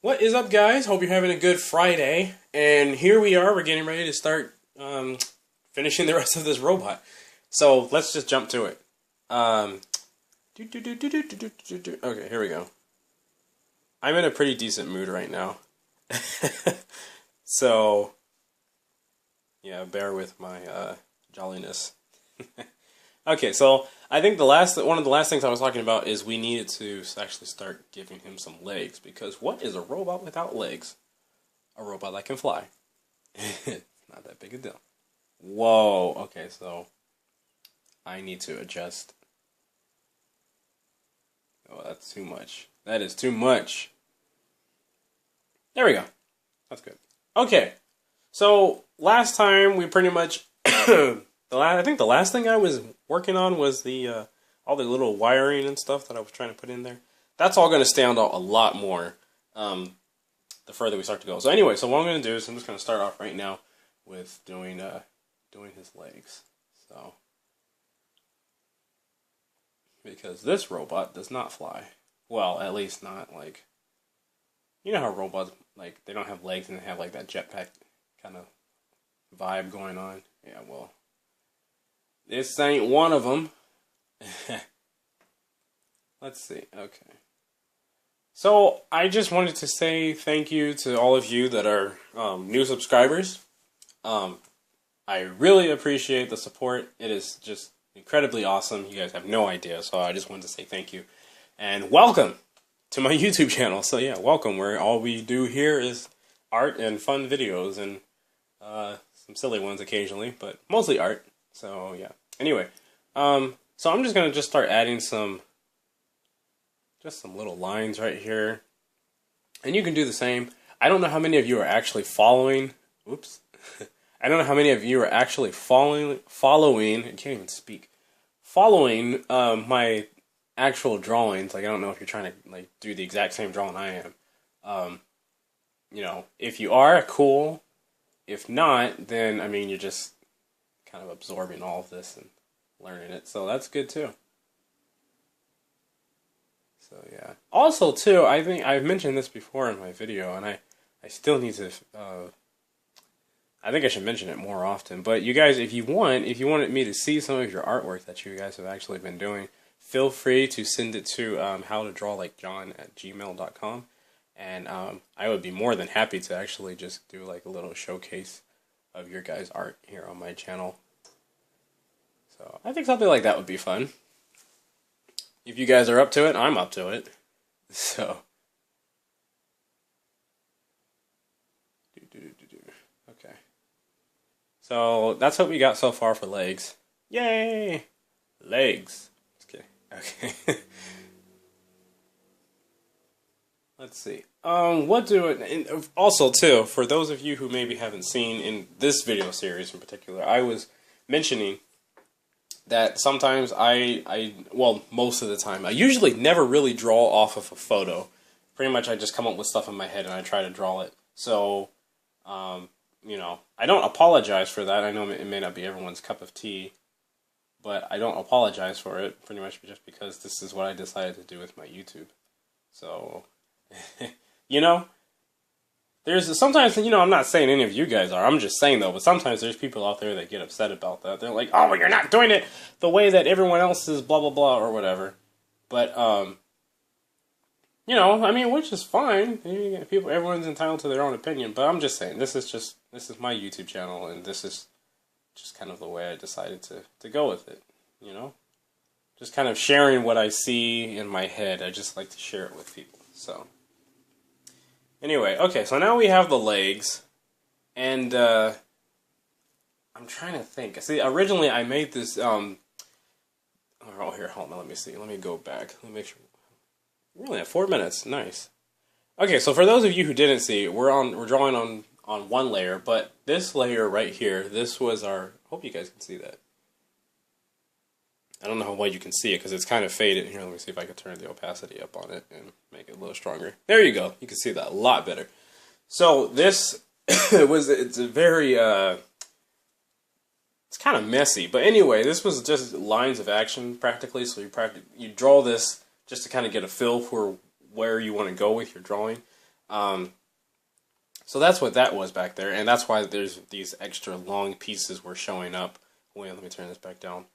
What is up, guys? Hope you're having a good Friday. And here we are. We're getting ready to start finishing the rest of this robot. So let's just jump to it. Okay, here we go. I'm in a pretty decent mood right now. So, yeah, bear with my jolliness. Okay, so I think one of the last things I was talking about is we needed to actually start giving him some legs, because what is a robot without legs? A robot that can fly. Not that big a deal. Whoa, okay, so I need to adjust. Oh, that's too much. That is too much. There we go. That's good. Okay, so last time we pretty much I think the last thing I was working on was the all the little wiring and stuff that I was trying to put in there. That's all going to stand out a lot more the further we start to go. So anyway, so what I'm going to do is I'm just going to start off right now with doing his legs. So because this robot does not fly. Well, at least not like, you know how robots, like, they don't have legs and they have like that jetpack kind of vibe going on. Yeah, well, this ain't one of them. Let's see. Okay. So I just wanted to say thank you to all of you that are new subscribers. I really appreciate the support. It is just incredibly awesome. You guys have no idea. So I just wanted to say thank you. And welcome to my YouTube channel. So yeah, welcome, where all we do here is art and fun videos and some silly ones occasionally, but mostly art. So yeah. Anyway, so I'm just gonna start adding some little lines right here, and you can do the same. I don't know how many of you are actually following. Oops. I don't know how many of you are actually following. I can't even speak. Following my actual drawings. Like, I don't know if you're trying to like do the exact same drawing I am. You know, if you are, cool. If not, then I mean, you're just kind of absorbing all of this and learning it. So that's good too. So yeah. Also too, I think I've mentioned this before in my video, and I still need to. I think I should mention it more often. But you guys, if you wanted me to see some of your artwork that you guys have actually been doing, feel free to send it to howtodrawlikejohn@gmail.com, and I would be more than happy to actually just do like a little showcase of your guys' art here on my channel. So I think something like that would be fun. If you guys are up to it, I'm up to it. So okay. So that's what we got so far for legs. Yay! Legs. Just kidding. Okay. Let's see. Also too, for those of you who maybe haven't seen in this video series in particular, I was mentioning that sometimes well, most of the time, I usually never really draw off of a photo. Pretty much I just come up with stuff in my head and I try to draw it. So, you know, I don't apologize for that. I know it may not be everyone's cup of tea, but I don't apologize for it, pretty much just because this is what I decided to do with my YouTube. So, you know, sometimes, you know, I'm not saying any of you guys are, I'm just saying though, but sometimes there's people out there that get upset about that. They're like, oh, well, you're not doing it the way that everyone else is, blah, blah, blah, or whatever. But, you know, I mean, which is fine. Everyone's entitled to their own opinion, but I'm just saying, this is my YouTube channel, and this is just kind of the way I decided to go with it, you know? Just kind of sharing what I see in my head. I just like to share it with people, so. Anyway, okay, so now we have the legs, and I'm trying to think. See, originally I made this, oh, here, hold on, let me see. Let me go back. Let me make sure. We're only at 4 minutes. Nice. Okay, so for those of you who didn't see, we're drawing on one layer, but this layer right here, this was our, hope you guys can see that. I don't know how well you can see it because it's kind of faded. Here, let me see if I can turn the opacity up on it and make it a little stronger. There you go. You can see that a lot better. So this it's a very it's kind of messy, but anyway, this was just lines of action practically. So you draw this just to kind of get a feel for where you want to go with your drawing. So that's what that was back there, and that's why there's these extra long pieces were showing up. Wait, let me turn this back down.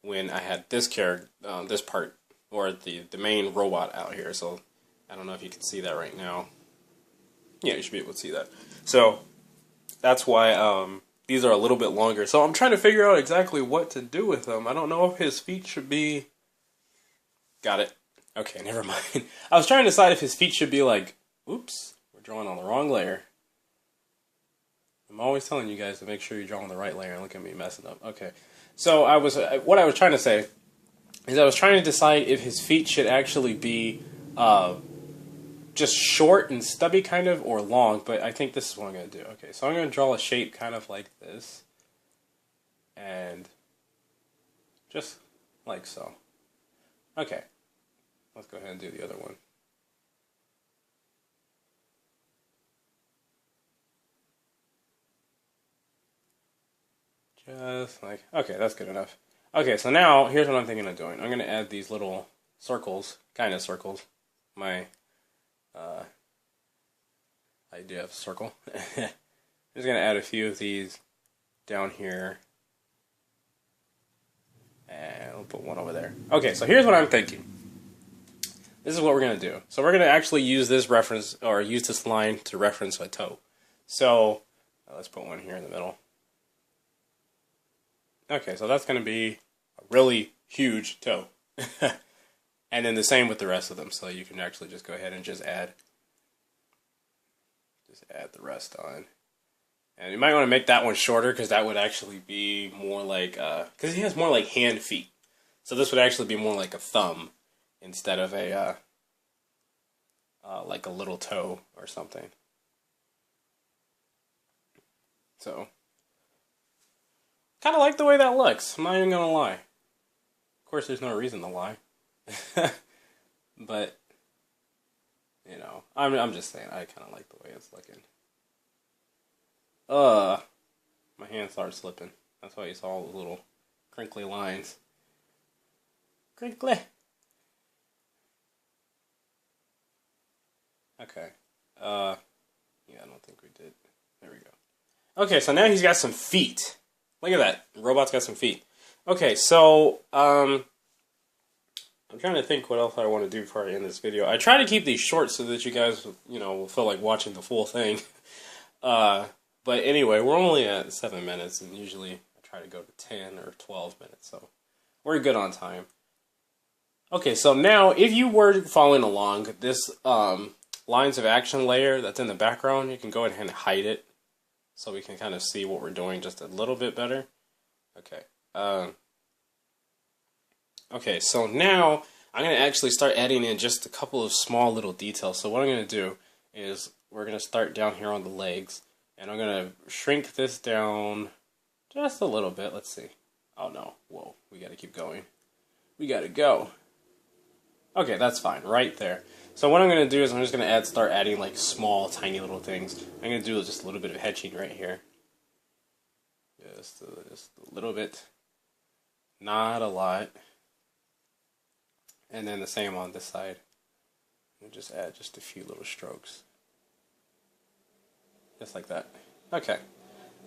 When I had this character, this part, or the main robot out here. So I don't know if you can see that right now. Yeah, you should be able to see that. So that's why these are a little bit longer. So I'm trying to figure out exactly what to do with them. I don't know if his feet should be... Got it. Okay, never mind. I was trying to decide if his feet should be like... Oops, we're drawing on the wrong layer. I'm always telling you guys to make sure you draw on the right layer, and look at me messing up. Okay, so what I was trying to say is I was trying to decide if his feet should actually be just short and stubby kind of, or long, but I think this is what I'm going to do. Okay, so I'm going to draw a shape kind of like this, and just like so. Okay, let's go ahead and do the other one. Just like, okay, that's good enough. Okay, so now, here's what I'm thinking of doing. I'm going to add these little circles, kind of circles. I do have a circle. I'm just going to add a few of these down here. And we'll put one over there. Okay, so here's what I'm thinking. This is what we're going to do. So we're going to actually use this reference, or use this line to reference a toe. So, let's put one here in the middle. Okay, so that's going to be a really huge toe. And then the same with the rest of them, so you can actually just go ahead and just add the rest on. And you might want to make that one shorter, because that would actually be more like, because he has more like hand feet. So this would actually be more like a thumb instead of a, like a little toe or something. So, kind of like the way that looks. I'm not even gonna lie. Of course, there's no reason to lie. But, you know, I'm just saying, I kind of like the way it's looking. My hand started slipping. That's why you saw all the little crinkly lines. Crinkly. Okay. Yeah, I don't think we did. There we go. Okay, so now he's got some feet. Look at that. The robot's got some feet. Okay, so, I'm trying to think what else I want to do before I end this video. I try to keep these short so that you guys, you know, will feel like watching the full thing. But anyway, we're only at 7 minutes, and usually I try to go to 10 or 12 minutes, so we're good on time. Okay, so now, if you were following along, this lines of action layer that's in the background, you can go ahead and hide it, so we can kind of see what we're doing just a little bit better. Okay. Okay, so now I'm going to actually start adding in just a couple of small little details. So what I'm going to do is we're going to start down here on the legs, and I'm going to shrink this down just a little bit. Let's see. Oh no, whoa, we got to keep going. We got to go. Okay, that's fine, right there. So what I'm going to do is I'm just going to start adding like small, tiny little things. I'm going to do just a little bit of hedging right here. Just a little bit. Not a lot. And then the same on this side. And just add just a few little strokes. Just like that. Okay.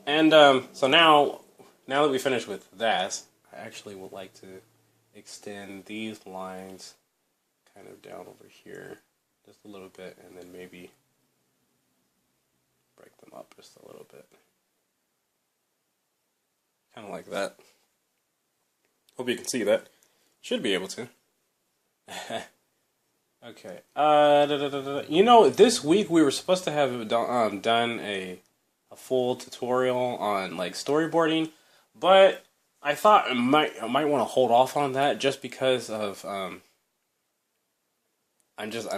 And so now that we finished with that, I actually would like to extend these lines kind of down over here just a little bit, and then maybe break them up just a little bit. Kind of like that. Hope you can see that. Should be able to. Okay. You know, this week we were supposed to have done a full tutorial on like storyboarding, but I thought I might want to hold off on that just because of I'm just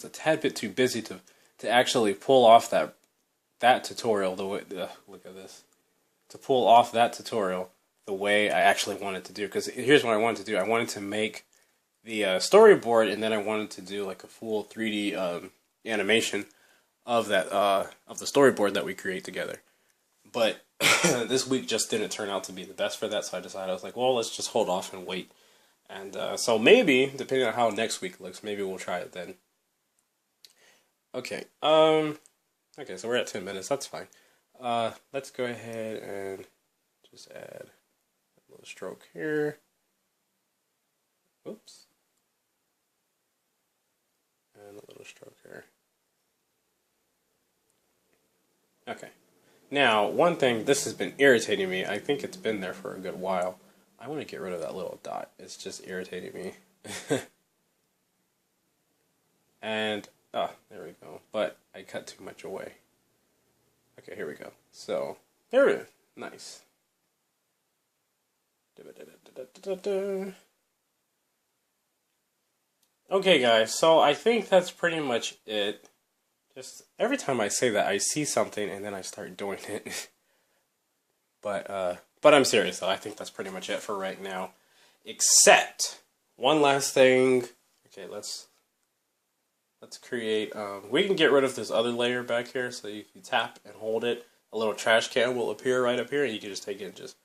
a tad bit too busy to actually pull off that tutorial the way look at this, to pull off that tutorial the way I actually wanted to do. Because here's what I wanted to do. I wanted to make the storyboard, and then I wanted to do like a full 3D animation of that of the storyboard that we create together. But this week just didn't turn out to be the best for that, so I was like, well, let's just hold off and wait. And so maybe, depending on how next week looks, maybe we'll try it then. Okay. Okay, so we're at 10 minutes. That's fine. Let's go ahead and just add a little stroke here. Oops. And a little stroke here. Okay. Now, one thing, this has been irritating me. I think it's been there for a good while. I want to get rid of that little dot. It's just irritating me. And, there we go. But I cut too much away. Okay, here we go. So, there it is. Nice. Okay, guys, so I think that's pretty much it. Just every time I say that, I see something and then I start doing it. But I'm serious though. I think that's pretty much it for right now. Except one last thing. Okay, let's create. We can get rid of this other layer back here. So if you tap and hold it, a little trash can will appear right up here, and you can just take it and just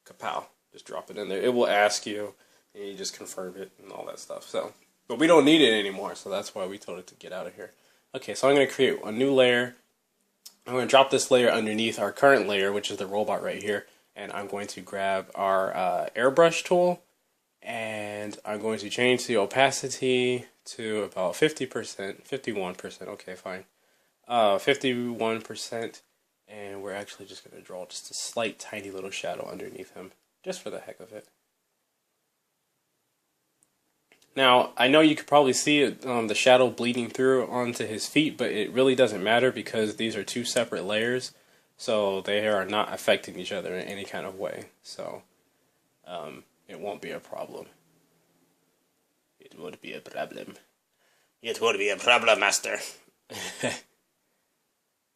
kapow, just drop it in there. It will ask you, and you just confirm it and all that stuff. So, but we don't need it anymore, so that's why we told it to get out of here. Okay, so I'm going to create a new layer. I'm going to drop this layer underneath our current layer, which is the robot right here, and I'm going to grab our airbrush tool, and I'm going to change the opacity to about 50%, 51%, okay, fine. 51%, and we're actually just going to draw just a slight tiny little shadow underneath him, just for the heck of it. Now, I know you could probably see the shadow bleeding through onto his feet, but it really doesn't matter because these are two separate layers, so they are not affecting each other in any kind of way. So, it won't be a problem. It would be a problem. It would be a problem, master.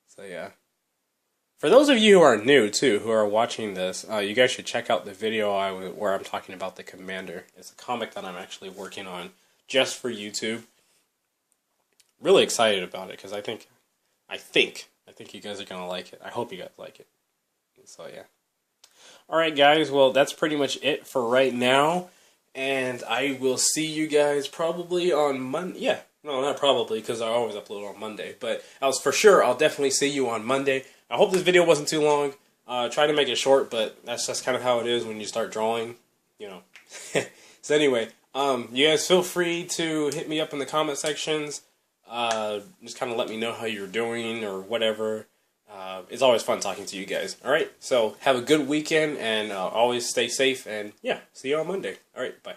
So, yeah. For those of you who are new, too, who are watching this, you guys should check out the video where I'm talking about the Commander. It's a comic that I'm actually working on just for YouTube. Really excited about it, because I think you guys are going to like it. I hope you guys like it. So, yeah. Alright, guys, well, that's pretty much it for right now. And I will see you guys probably on Monday. Yeah, no, not probably, because I always upload on Monday. But I'll definitely see you on Monday. I hope this video wasn't too long. Try to make it short, but that's just kind of how it is when you start drawing, you know. So anyway, you guys feel free to hit me up in the comment sections. Just kind of let me know how you're doing or whatever. It's always fun talking to you guys. Alright, so have a good weekend and always stay safe. And yeah, see you on Monday. Alright, bye.